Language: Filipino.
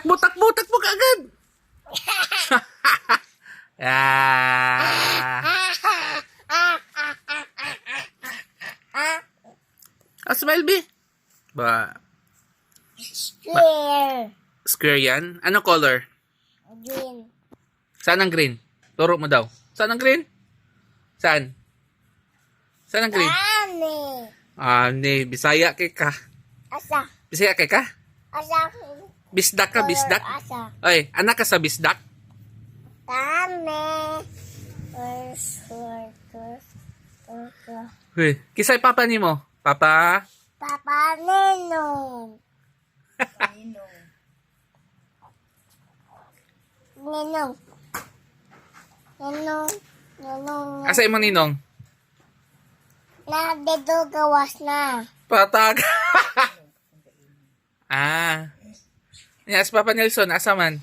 Takbo, takbo, takbo ka agad. Ah. Smile, B. Ba, Square. square yan? Ano color? Green. Saan ang green? Turo mo daw. Saan ang green? Saan? Saan ang green? Ani. Bisaya kay ka. Asa. Bisaya kay ka? Asa. Bisdak ka, bisdak? Asa. Ay, anak ka sa bisdak? Tame. Uy, kisay papa ni mo? Papa? Papa Ninong. Ninong. Ninong. Ninong. Asa imo ninong? Na dito gawas na. Patag. Ah. Yes, Papa Nelson, asa man?